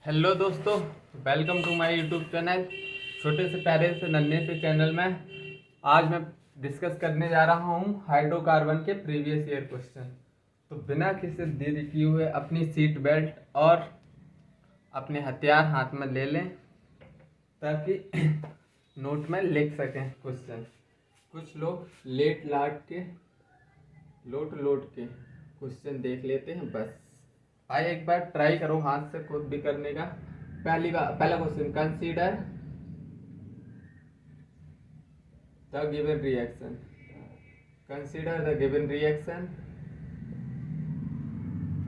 Hello दोस्तों, welcome to my YouTube channel. छोटे से प्यारे से नन्हे से चैनल में आज मैं डिस्कस करने जा रहा हूँ हाइड्रोकार्बन के प्रीवियस ईयर क्वेश्चन। तो बिना किसी देरी किए हुए अपनी सीट बेल्ट और अपने हथियार हाथ में ले लें ताकि नोट में लिख सकें क्वेश्चन। कुछ लोग लोट के क्वेश्चन देख लेते हैं बस। आइए एक बार ट्राई करो हाथ से खुद भी करने का। पहला question, consider the given reaction. Consider the given reaction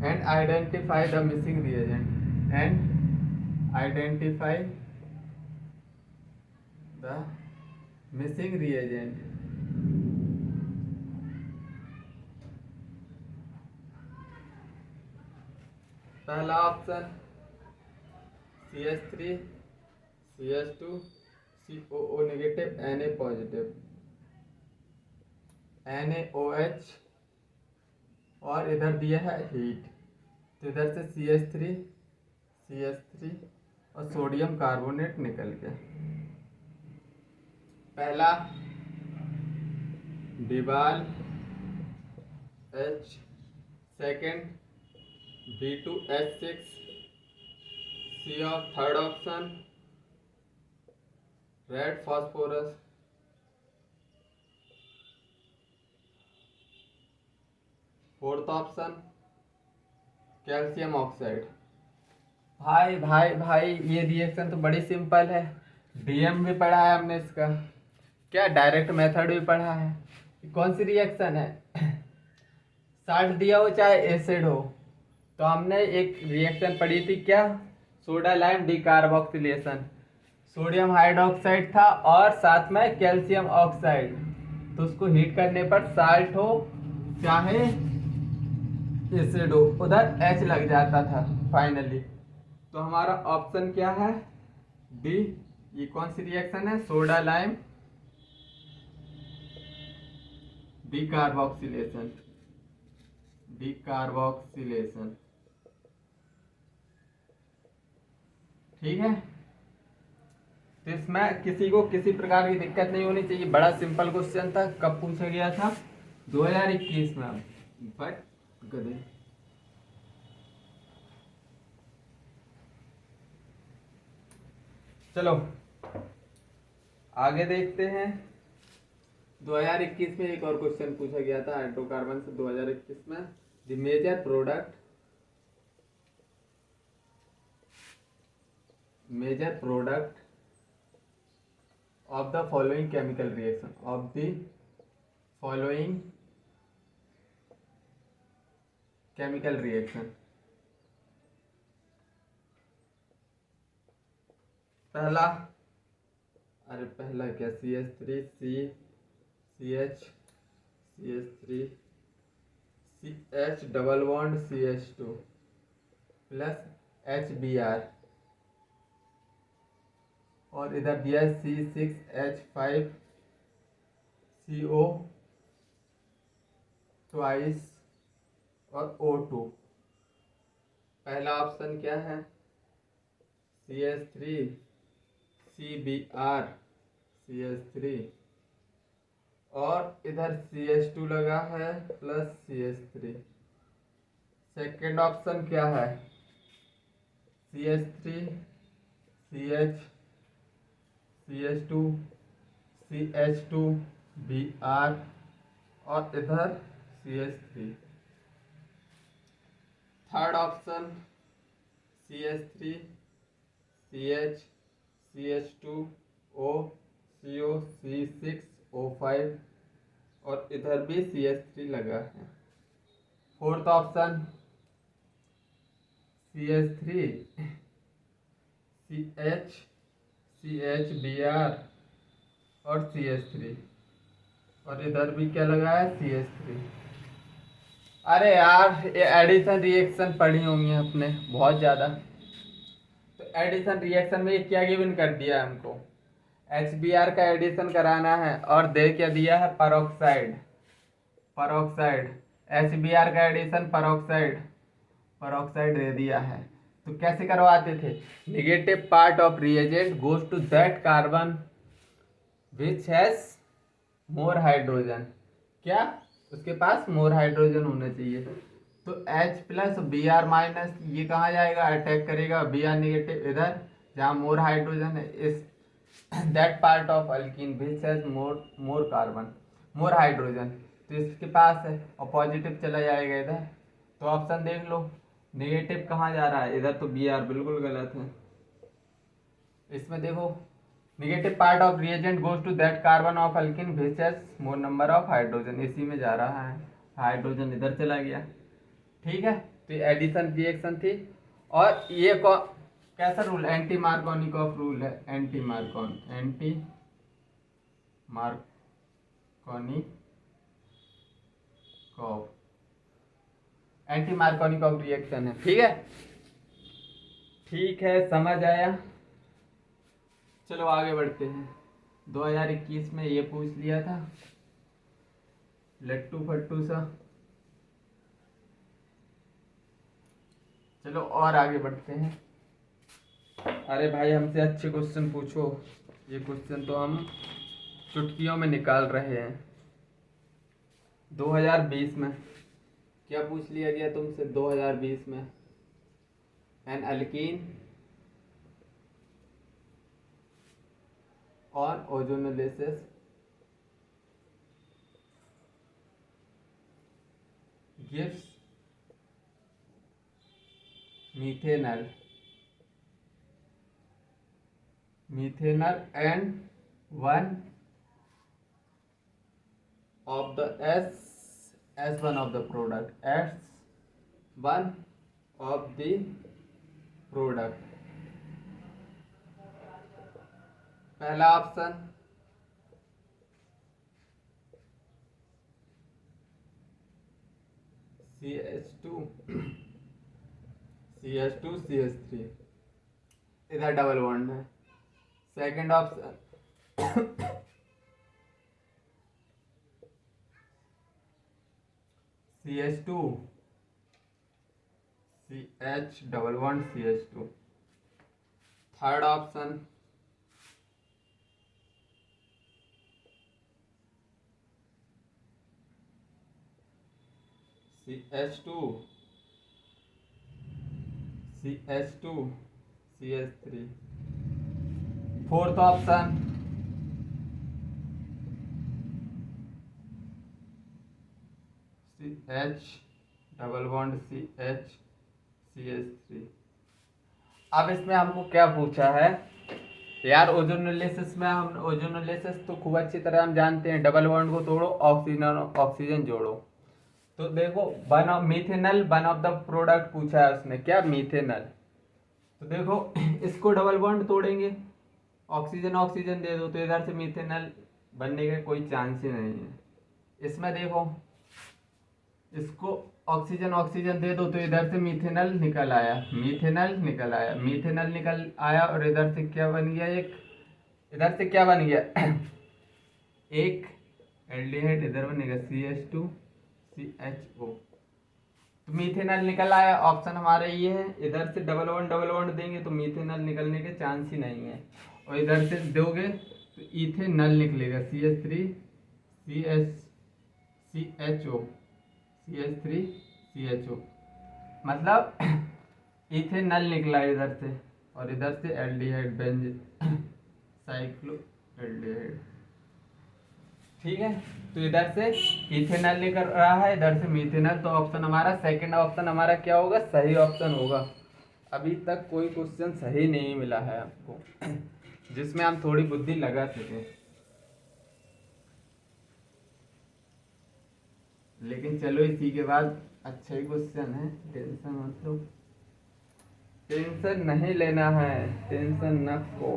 and identify the missing reagent the missing reagent. पहला option CH3 CH2 COO negative Na positive NaOH और इधर दिया है हीट, तो इधर से CH3 और सोडियम कार्बोनेट निकल के पहला डिबाल H, second B2H6 C of third option red phosphorus, fourth option calcium oxide. भाई भाई भाई, ये रिएक्शन तो बड़ी सिंपल है। डीएम भी पढ़ा है हमने इसका, क्या डायरेक्ट मेथड भी पढ़ा है। कौन सी रिएक्शन है? साल्ट दिया हो चाहे एसिड हो, तो हमने एक रिएक्शन पढ़ी थी क्या, soda lime decarboxylation. Sodium hydroxide था और साथ में कैल्शियम ऑक्साइड, तो उसको हीट करने पर साल्ट हो चाहे एसिड हो, उधर H लग जाता था फाइनली। तो हमारा ऑप्शन क्या है? डी। ये कौन सी रिएक्शन है? Soda lime decarboxylation. ठीक है, तो इसमें किसी को किसी प्रकार की दिक्कत नहीं होनी चाहिए। बड़ा सिंपल क्वेश्चन था। कब पूछा गया था? 2021 में। बट गधे, चलो आगे देखते हैं। 2021 में एक और क्वेश्चन पूछा गया था हाइड्रोकार्बन से। 2021 में the major product of the following chemical reaction पहला क्या, CH3 CH double bond CH2 plus HBr और इधर दिया है C6H5CO ट्वाइस और O2। पहला ऑप्शन क्या है? CH3 CBr CH3 और इधर CH2 लगा है प्लस CH3। सेकेंड ऑप्शन क्या है? CH3 CH2 CH2Br और इधर CH3। Third option CH3 CH CH2O CO C6O5 और इधर भी CH3 लगा है। फोर्थ ऑप्शन CH3 CHBr और CH3 और इधर भी क्या लगा है? CH3। अरे यार, ये एडिशन रिएक्शन पढ़ी होंगी आपने बहुत ज़्यादा। तो एडिशन रिएक्शन में ये क्या गिवन कर दिया है हमको? HBr का एडिशन कराना है और दे क्या दिया है? परोक्साइड। HBr का एडिशन परोक्साइड दे दिया है। तो कैसे करवाते थे, negative part of reagent goes to that carbon which has more hydrogen, क्या उसके पास मोर हाइड्रोजन होना चाहिए। तो H plus B R minus ये कहाँ जाएगा, अटैक करेगा बी आर नेगेटिव इधर जहाँ मोर हाइड्रोजन है, इस that part of alkyne which has more carbon more hydrogen, तो इसके पास है और पॉजिटिव चला जाएगा इधर। तो ऑप्शन देख लो, नेगेटिव कहाँ जा रहा है इधर, तो बी आर बिल्कुल गलत है। इसमें देखो negative part of reagent goes to that carbon of alkene which has more number of hydrogen, इसी में जा रहा है, हाइड्रोजन इधर चला गया। ठीक है, तो ये एडिशन रिएक्शन थी। और ये कैसा रूल, एंटी मार्कोनिकॉफ रूल है, एंटी मार्कोनिकॉफ रिएक्शन है। ठीक है समझ आया। चलो आगे बढ़ते हैं। 2021 में ये पूछ लिया था लट्टू फट्टू सा। चलो और आगे बढ़ते हैं। अरे भाई हमसे अच्छे क्वेश्चन पूछो, ये क्वेश्चन तो हम चुटकियों में निकाल रहे हैं। 2020 में क्या पूछ लिया गया तुमसे 2020 में, an alkene on ozonolysis gives methanol and one of the S1 of the product, S1 of the product। पहला ऑप्शन CH2 CH3, इधर डबल बॉन्ड है। Second option CH2 CH double bond CH2। Third option CH2 CH3। Fourth option CH double bond CH CH3। अब इसमें हमको क्या पूछा है यार, ओजोनोलिसिस में हम ओजोनोलिसिस तो खूब अच्छी तरह हम जानते हैं, डबल बॉन्ड को तोड़ो ऑक्सीजन जोड़ो। तो देखो one of methanal one of the product पूछा है उसने, क्या मीथेनल। तो देखो इसको डबल बॉन्ड तोड़ेंगे, ऑक्सीजन दे दो तो इधर से मीथेनल बनने का कोई चांस ही नहीं है। इसमें देखो इसको ऑक्सीजन दे दो तो इधर से मीथेनल निकल आया, मीथेनल निकल आया और इधर से क्या बन गया, इधर से क्या बन गया एक एल्डिहाइड इधर बनेगा CH2 CHO। तो मीथेनल निकल आया, ऑप्शन हमारा ये है। इधर से डबल बॉन्ड देंगे तो मीथेनल निकलने के चांस ही नहीं है, और इधर से दोगे तो इथेनल निकलेगा CH3CHO, मतलब इथेनल निकला इधर से, और इधर से एल्डिहाइड साइक्लो एल्डिहाइड। ठीक है, तो इधर से इथेनल निकल रहा है, इधर से मीथेनल। तो ऑप्शन हमारा सेकंड ऑप्शन हमारा क्या होगा, सही ऑप्शन होगा। अभी तक कोई क्वेश्चन सही नहीं मिला है आपको जिसमें हम थोड़ी बुद्धि लगा सके, लेकिन चलो इसी के बाद अच्छा ही क्वेश्चन है, टेंशन मत लो, टेंशन नहीं लेना है, टेंशन न को।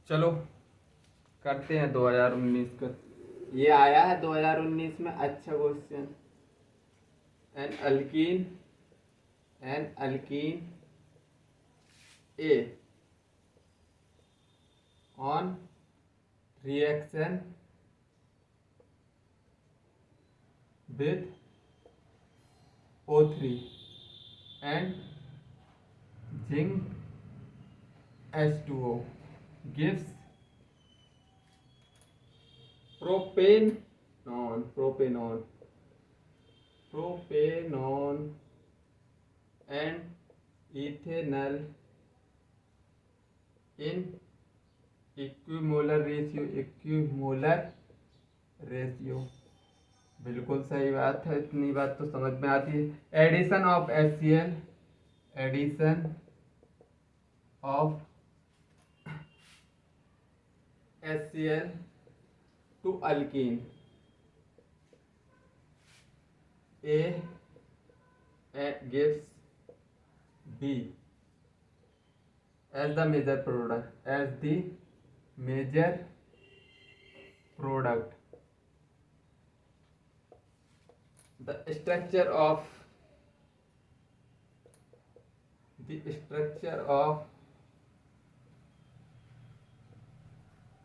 चलो करते हैं 2019 का, ये आया है 2019 में अच्छा question. An alkene A on reaction with O3 and zinc H2O gives propanone and ethanol in equimolar ratio। बिल्कुल सही बात है, इतनी बात तो समझ में आती है। Addition of HCl to alkene A gives B as the major product। The structure of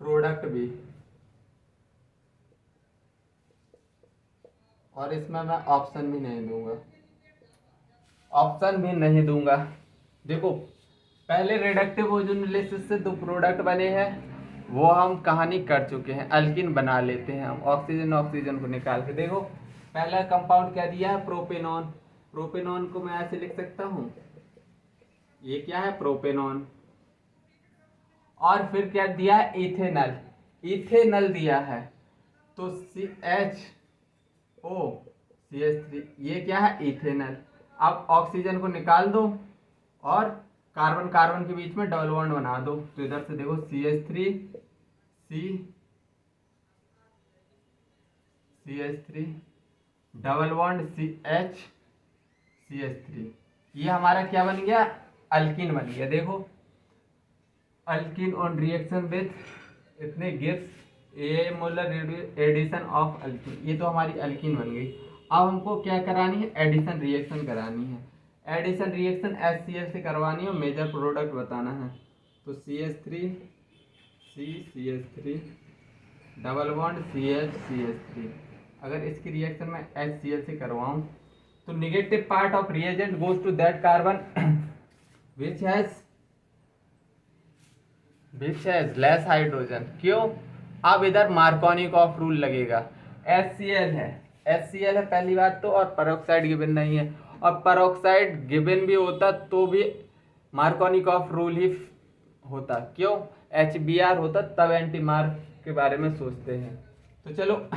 product भी, और इसमें मैं ऑप्शन भी नहीं दूंगा। देखो, पहले रिडक्टिव ओजोनोलिसिस से 2 प्रोडक्ट बने हैं, वो हम कहानी कर चुके हैं। अल्किन बना लेते हैं हम ऑक्सीजन को निकाल के। देखो, पहला कंपाउंड क्या दिया है, प्रोपेनॉन को मैं ऐसे लिख सकता हूँ, ये क्या है, प्रोपेनॉन। और फिर क्या दिया है, इथेनल दिया है, तो CH3, ये क्या है, इथेनल। अब ऑक्सीजन को निकाल दो और कार्बन कार्बन के बीच में डबल बॉन्ड बना दो, तो इधर से देखो CH3 डबल बॉन्ड CH3, ये हमारा क्या बन गया, अल्किन बन गया। देखो, अल्किन ऑन रिएक्शन विथ इतने gives a molar addition of alkene, ये तो हमारी अल्किन बन गई। अब हमको क्या करानी है, एडिशन रिएक्शन करानी है। एडिशन रिएक्शन HCl से करवानी है और मेजर प्रोडक्ट बताना है। तो CH3 डबल बॉन्ड CH3। अगर इसकी रिएक्शन में HCl से करवाऊं तो negative part of reagent goes to that carbon which has less hydrogen. क्यों, अब इधर मार्कोनिकॉफ रूल लगेगा। HCl है पहली बात तो, और पेरोक्साइड गिवन नहीं है, और पेरोक्साइड गिवन भी होता तो भी मार्कोनिकॉफ रूल ही होता। क्यों, HBr होता तब एंटी मार्क के बारे में सोचते हैं। तो चलो,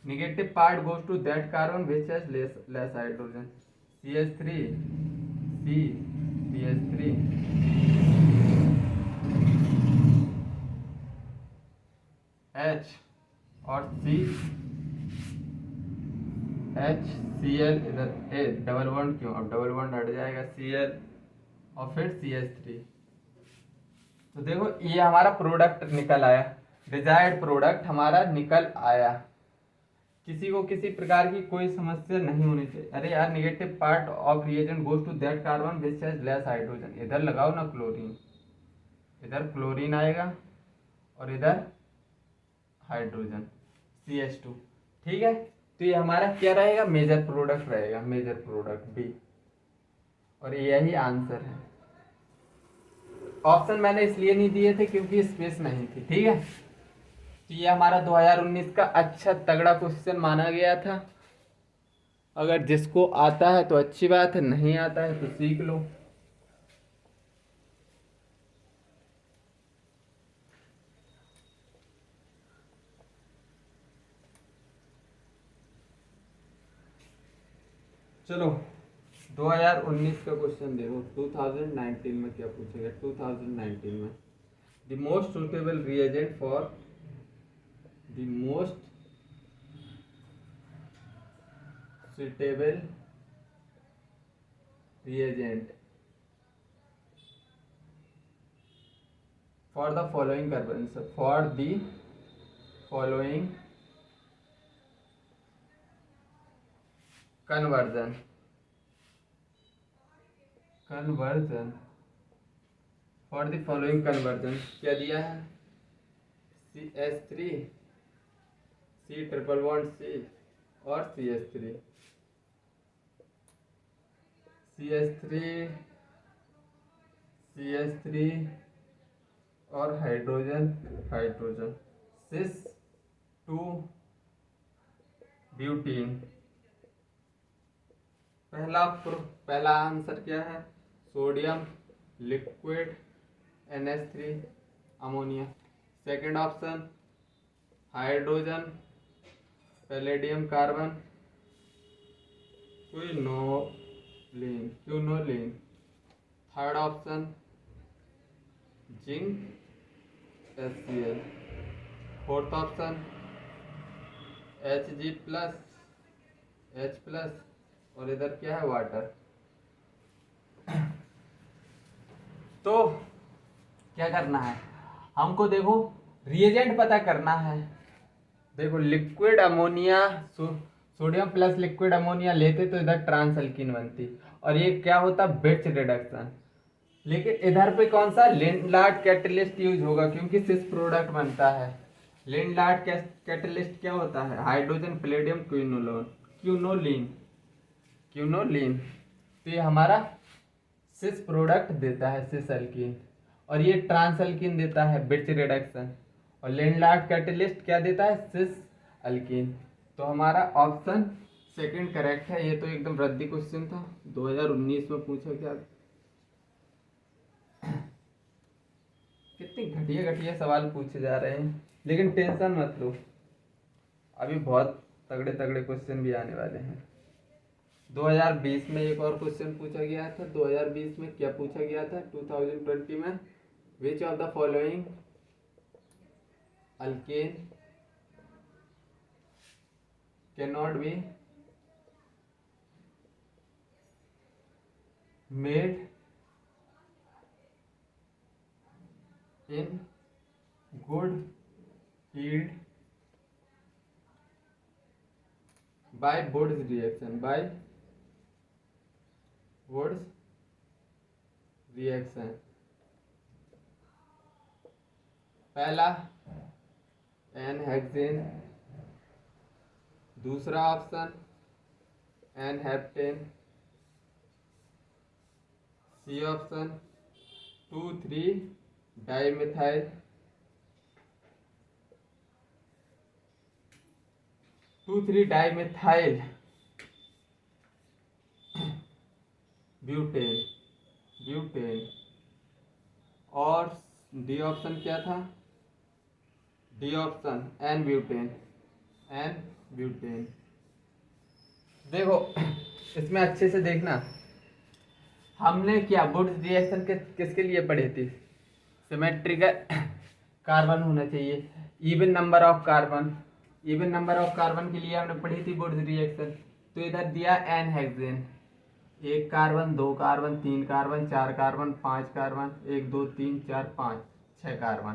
negative part goes to that carbon which has less hydrogen, CH3 H और HCl, इधर डबल बॉन्ड क्यों, अब डबल बॉन्ड हट जाएगा, Cl और फिर CH3। तो देखो, ये हमारा प्रोडक्ट निकल आया, डिजायर्ड प्रोडक्ट हमारा निकल आया। किसी को किसी प्रकार की कोई समस्या नहीं होनी चाहिए। अरे यार, negative part of reagent goes to that carbon which has less hydrogen, इधर लगाओ ना क्लोरीन, इधर क्लोरीन आएगा और इधर हाइड्रोजन CH2। ठीक है, तो ये हमारा क्या रहेगा, मेजर प्रोडक्ट रहेगा, मेजर प्रोडक्ट B, और यही आंसर है। ऑप्शन मैंने इसलिए नहीं दिए थे क्योंकि स्पेस नहीं थी। ठीक है, तो ये हमारा 2019 का अच्छा तगड़ा क्वेश्चन माना गया था। अगर जिसको आता है तो अच्छी बात है, नहीं आता है तो सीख लो। चलो, 2019 का क्वेश्चन देखो, 2019 में क्या पूछेगा। 2019 में the most suitable reagent for the following conversion क्या दिया है, CH3 C triple bond C और CH3। CH3 और hydrogen hydrogen sis to butene. पहला आंसर क्या है? Sodium liquid NH3 ammonia. Second option hydrogen palladium carbon quinoline. Third option zinc HCl। Fourth option Hg plus H plus और इधर क्या है? Water. तो क्या करना है हमको? देखो रिएजेंट पता करना है। देखो liquid ammonia sodium plus liquid ammonia लेते तो इधर ट्रांस अल्कीन बनती और ये क्या होता? Bits reduction. लेकिन इधर पे कौन सा? लिंडार्ड कैटलिस्ट यूज होगा क्योंकि सिस प्रोडक्ट बनता है। लिंडार्ड कैटलिस्ट क्या होता है? Hydrogen palladium quinoline. तो ये हमारा सिस प्रोडक्ट देता है सिस अल्कीन और ये ट्रांस अल्कीन देता है बिट्स रिडक्शन और लिंडार्ड कैटलिस्ट क्या देता है? सिस अल्कीन। तो हमारा ऑप्शन सेकंड करेक्ट है। ये तो एकदम रद्दी क्वेश्चन था, 2019 में पूछा गया। कितने घटिया घटिया सवाल पूछे जा रहे हैं, लेकिन टेंशन मत लो, अभी बहुत तगड़े तगड़े क्वेश्चन भी आने वाले हैं। 2020 में एक और क्वेश्चन पूछा गया था। 2020 में क्या पूछा गया था? 2020 में which of the following alkane cannot be made in good yield by Wood's reaction पहला एनहेक्सेन, दूसरा option n heptane, C option 2,3 dimethyl, butane और डी ऑप्शन क्या था? D option n butane. देखो इसमें अच्छे से देखना, हमने क्या वुड्स रिएक्शन किसके लिए पढ़ी थी? सिमेट्रिकल कार्बन होना चाहिए, इवन नंबर ऑफ कार्बन के लिए हमने पढ़ी थी वुड्स रिएक्शन। तो इधर दिया n hexane, 1 carbon 2 carbon 3 carbon 4 carbon 5 carbon 1 2 3 4 5 6 carbon.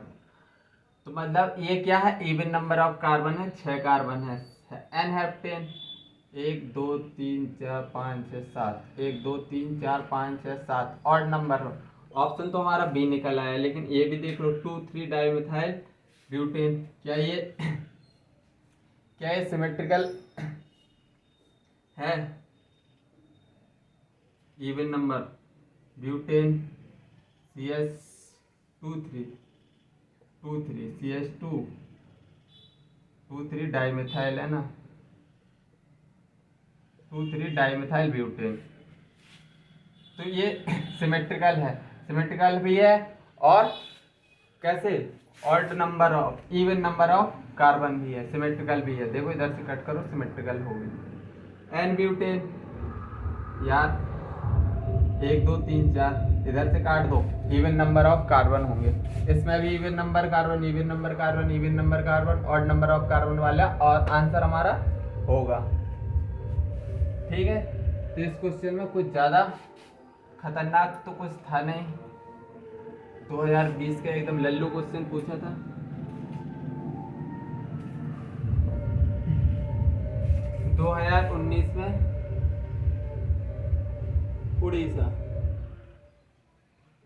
तो मतलब ये क्या है? इवन नंबर ऑफ कार्बन है, 6 कार्बन है। एन हेप्टेन 1 2 3 4 5 6 7 1 2 3 4 5 6 7 ऑड नंबर हो। ऑप्शन तो हमारा बी निकल आया, लेकिन ये भी देख लो 2,3 डाइमिथाइल ब्यूटेन। क्या ये सिमेट्रिकल है? Even number butane CH2 dimethyl है ना, 2,3 डाइमिथाइल ब्यूटेन। तो ये सिमेट्रिकल भी है और कैसे? Odd number of even number of carbon भी है, सिमेट्रिकल भी है। देखो इधर से कट करो, सिमेट्रिकल होगी। एन ब्यूटेन यार 1 2 3 4 इधर से काट दो, इवन नंबर ऑफ कार्बन होंगे। इसमें भी even number carbon odd number of carbon वाला और आंसर हमारा होगा। ठीक है, तो इस क्वेश्चन में कुछ ज़्यादा खतरनाक तो कुछ था नहीं। 2020 का एकदम लल्लू क्वेश्चन पूछा था। दो 2019 में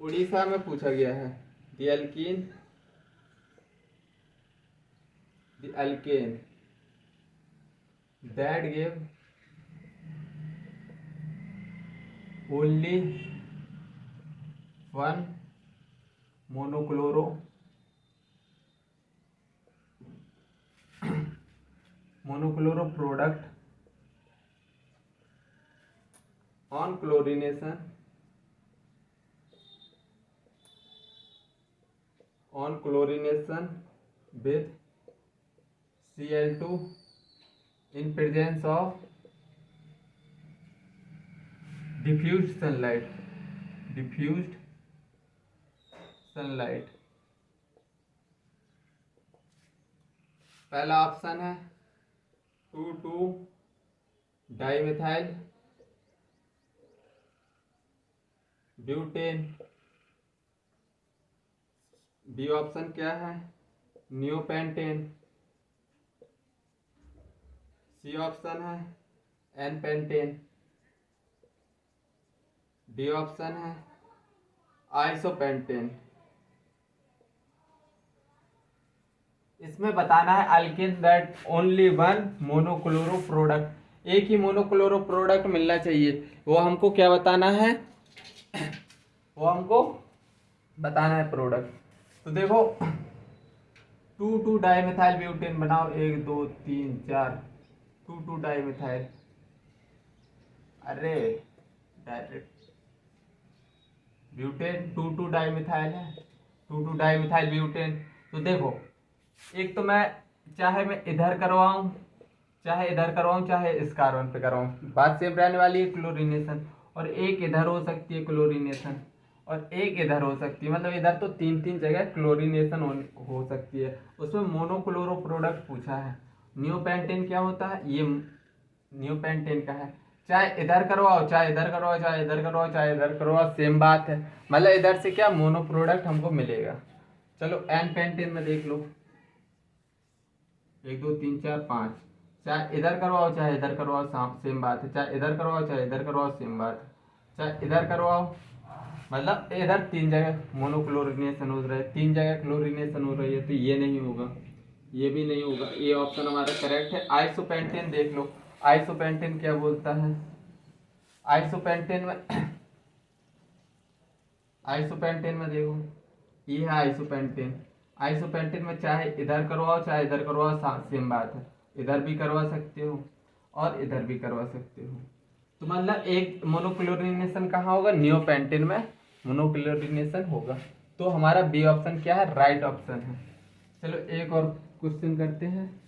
उड़ीसा में पूछा गया है। The alkane that give only one monochloro product on chlorination with Cl2 in presence of diffused sunlight। पहला ऑप्शन है 2,2 डाइमिथाइल ब्यूटेन। बी ऑप्शन क्या है? नियोपेंटेन। सी ऑप्शन है एन पेंटेन। डी ऑप्शन है आइसोपेंटेन। इसमें बताना है alkane that only one monochloro product, एक ही मोनोक्लोरो प्रोडक्ट मिलना चाहिए। वो हमको क्या बताना है? वो हमको बताना है प्रोडक्ट। तो देखो 2,2 डाइमिथाइल ब्यूटेन बनाओ, 1 2 3 4 2,2 डाइमिथाइल। अरे डायरेक्ट ब्यूटेन 2,2 डाइमिथाइल है, 2,2 डाइमिथाइल ब्यूटेन। तो देखो एक तो मैं चाहे मैं इधर करवाऊं चाहे इधर करवाऊं चाहे इस कार्बन पे करवाऊं, बात सेम रहने वाली है क्लोरीनेशन। और एक इधर हो सकती है क्लोरीनेशन और एक इधर हो सकती है, मतलब इधर तो 3 जगह क्लोरीनेशन हो सकती है। उसमें मोनोक्लोरो प्रोडक्ट पूछा है। नियोपेंटेन क्या होता है? ये नियोपेंटेन का है। चाहे इधर करवाओ चाहे इधर करवाओ चाहे इधर करवाओ चाहे इधर करवाओ, सेम बात है। मतलब इधर से क्या मोनो प्रोडक्ट हमको मिलेगा। चलो एन पेंटेन में देख लो, 1 2 3 4 5, चाहे इधर करवाओ चाहे इधर करवाओ सेम बात है। चाहे इधर करवाओ चाहे इधर करवाओ सेम बात है। चाहे इधर करवाओ, मतलब इधर 3 जगह मोनोक्लोरिनेशन हो रहा है, 3 जगह क्लोरिनेशन हो रही है, तो ये नहीं होगा, ये भी नहीं होगा। ये ऑप्शन हमारा करेक्ट है। आइसोपेंटेन देख लो, आइसोपेंटेन क्या बोलता है? आइसोपेंटेन में आइसोपेंटेन में देखो ये है आइसोपेंटेन। आइसोपेंटेन में चाहे इधर करवाओ चाहे इधर करवाओ सेम बात है। इधर भी करवा सकते हो और इधर भी करवा सकते हो। तो मतलब एक मोनोक्लोरिनेशन कहाँ होगा? नियोपेंटेन में मोनोक्लोरिनेशन होगा। तो हमारा बी ऑप्शन क्या है? राइट ऑप्शन है। चलो एक और क्वेश्चन करते हैं।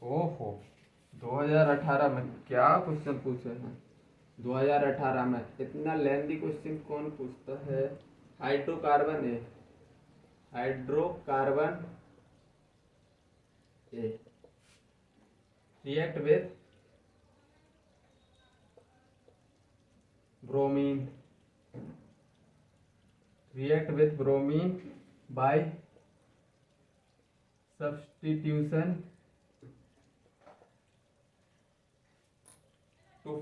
ओहो 2018 में क्या क्वेश्चन पूछे हैं? 2018 में इतना लेंथी क्वेश्चन कौन पूछता है? Hydrocarbon A react with bromine by substitution to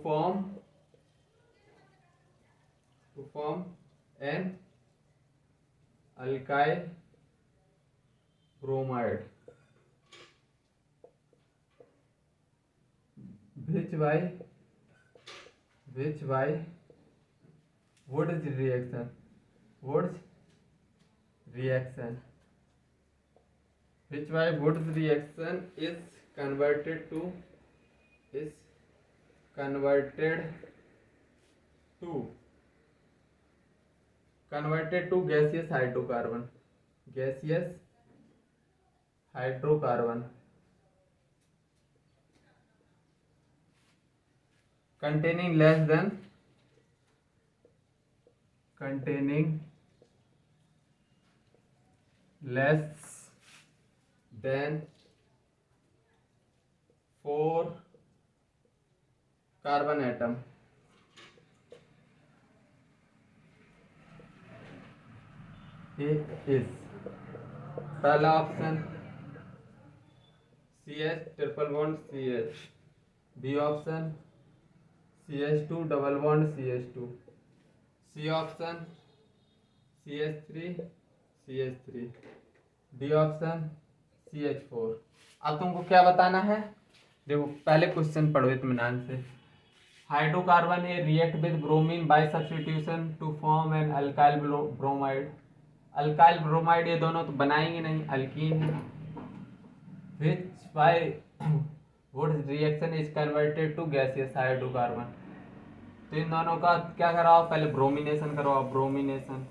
form an alkyl bromide, which by what is the reaction? Which by what is the reaction is converted to gaseous hydrocarbon containing less than 4 carbon atom. इस पहला option CH triple bond CH। B option CH2 double bond CH2। C option CH3 CH3। D option CH4। अब तुमको क्या बताना है, देखो पहले question पढ़ो इत्मीनान से। Hydrocarbon A react with bromine by substitution to form an alkyl bromide. Alkyl bromide ये दोनों तो बनाएंगे नहीं, अल्कीन है। Which by Wood reaction is converted to gaseous hydrocarbon. तो इन दोनों का क्या कराओ, पहले ब्रोमिनेशन करवाओ, ब्रोमिनेशन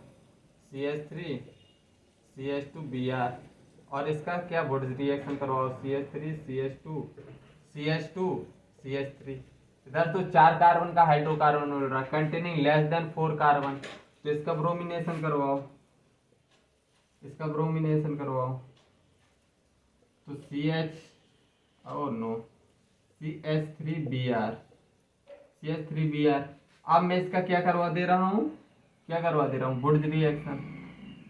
CH3 CH2Br, और इसका क्या वुड रिएक्शन करवाओ, CH3 CH2 CH2 CH3। इधर तो 4 कार्बन का हाइड्रोकार्बन मिल रहा है कंटेनिंग लेस देन 4 कार्बन, तो इसका ब्रोमिनेशन करवाओ, इसका ब्रोमिनेशन करवाओ। तो CH3Br CH3Br। अब मैं इसका क्या करवा दे रहा हूँ, क्या करवा दे रहा हूँ, वुड रिएक्शन।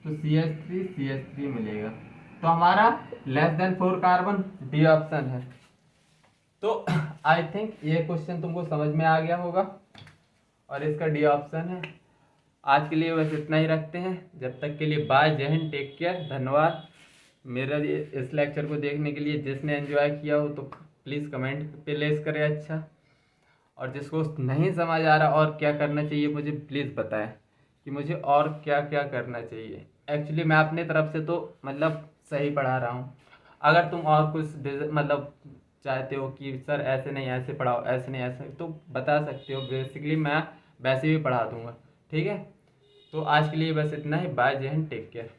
तो CH3 CH3 मिलेगा, तो हमारा less than 4 carbon D option है। तो आई थिंक ये क्वेश्चन तुमको समझ में आ गया होगा और इसका डी ऑप्शन है। आज के लिए बस इतना ही रखते हैं, जब तक के लिए बाय, जय हिंद, टेक केयर, धन्यवाद। मेरा इस लेक्चर को देखने के लिए जिसने एंजॉय किया हो तो प्लीज़ कमेंट पे लेस करें अच्छा, और जिसको नहीं समझ आ रहा और क्या करना चाहिए मुझे प्लीज़ बताएं कि मुझे और क्या क्या करना चाहिए। एक्चुअली मैं अपने तरफ से तो मतलब सही पढ़ा रहा हूँ, अगर तुम और कुछ मतलब चाहते हो कि सर ऐसे नहीं ऐसे पढ़ाओ, ऐसे नहीं ऐसे, तो बता सकते हो। बेसिकली मैं वैसे भी पढ़ा दूँगा, ठीक है। तो आज के लिए बस इतना ही, बाय, जय हिंद, टेक केयर।